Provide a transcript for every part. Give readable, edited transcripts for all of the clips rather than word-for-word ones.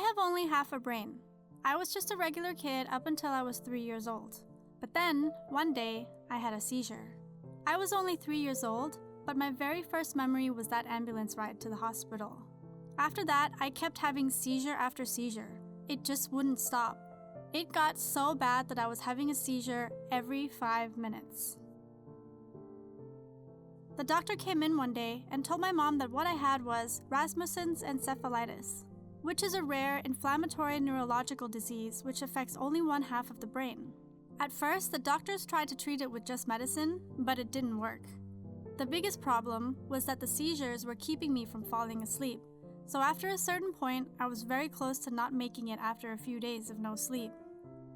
have only half a brain. I was just a regular kid up until I was 3 years old. But then, one day, I had a seizure. I was only 3 years old, but my very first memory was that ambulance ride to the hospital. After that, I kept having seizure after seizure. It just wouldn't stop. It got so bad that I was having a seizure every 5 minutes. The doctor came in one day and told my mom that what I had was Rasmussen's encephalitis, which is a rare inflammatory neurological disease which affects only one half of the brain. At first, the doctors tried to treat it with just medicine, but it didn't work. The biggest problem was that the seizures were keeping me from falling asleep, so after a certain point, I was very close to not making it after a few days of no sleep.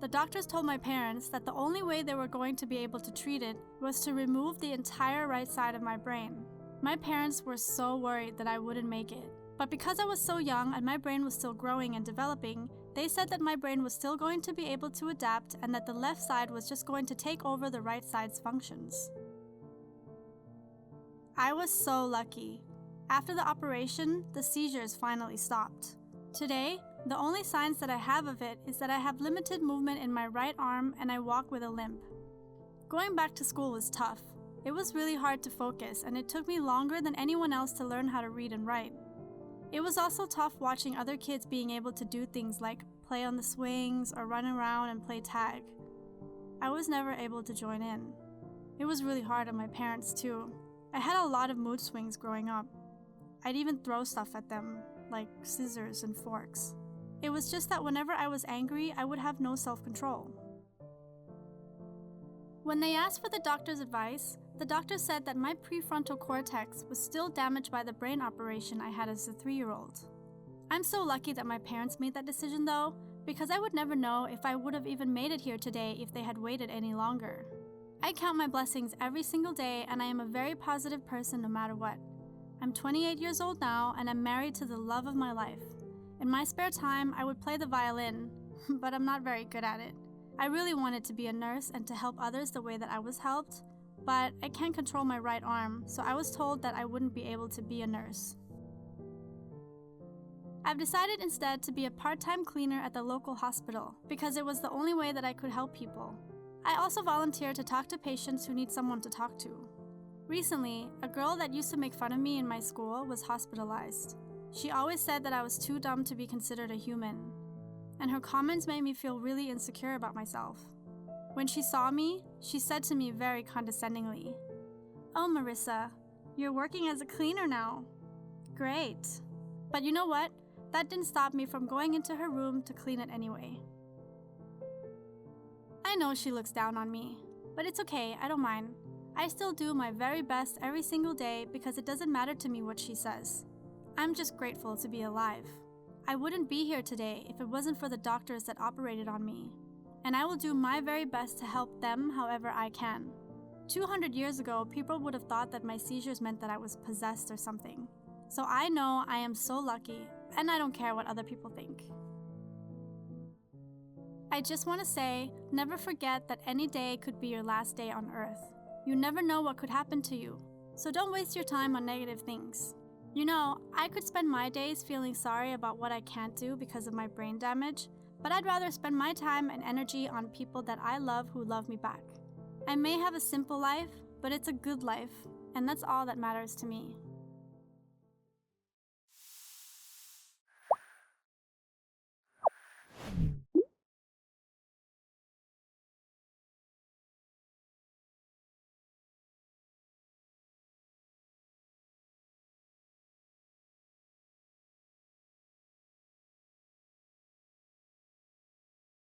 The doctors told my parents that the only way they were going to be able to treat it was to remove the entire right side of my brain. My parents were so worried that I wouldn't make it. But because I was so young and my brain was still growing and developing, they said that my brain was still going to be able to adapt and that the left side was just going to take over the right side's functions. I was so lucky. After the operation, the seizures finally stopped. Today, the only signs that I have of it is that I have limited movement in my right arm and I walk with a limp. Going back to school was tough. It was really hard to focus and it took me longer than anyone else to learn how to read and write. It was also tough watching other kids being able to do things like play on the swings or run around and play tag. I was never able to join in. It was really hard on my parents too. I had a lot of mood swings growing up. I'd even throw stuff at them, like scissors and forks. It was just that whenever I was angry, I would have no self-control. When they asked for the doctor's advice, the doctor said that my prefrontal cortex was still damaged by the brain operation I had as a 3-year-old. I'm so lucky that my parents made that decision though, because I would never know if I would have even made it here today if they had waited any longer. I count my blessings every single day and I am a very positive person no matter what. I'm 28 years old now and I'm married to the love of my life. In my spare time, I would play the violin, but I'm not very good at it. I really wanted to be a nurse and to help others the way that I was helped, but I can't control my right arm, so I was told that I wouldn't be able to be a nurse. I've decided instead to be a part-time cleaner at the local hospital because it was the only way that I could help people. I also volunteer to talk to patients who need someone to talk to. Recently, a girl that used to make fun of me in my school was hospitalized. She always said that I was too dumb to be considered a human, and her comments made me feel really insecure about myself. When she saw me, she said to me very condescendingly, "Oh, Marissa, you're working as a cleaner now. Great." But you know what? That didn't stop me from going into her room to clean it anyway. I know she looks down on me, but it's okay, I don't mind. I still do my very best every single day because it doesn't matter to me what she says. I'm just grateful to be alive. I wouldn't be here today if it wasn't for the doctors that operated on me. And I will do my very best to help them however I can. 200 years ago, people would have thought that my seizures meant that I was possessed or something. So I know I am so lucky, and I don't care what other people think. I just want to say, never forget that any day could be your last day on Earth. You never know what could happen to you, so don't waste your time on negative things. You know, I could spend my days feeling sorry about what I can't do because of my brain damage, but I'd rather spend my time and energy on people that I love who love me back. I may have a simple life, but it's a good life, and that's all that matters to me.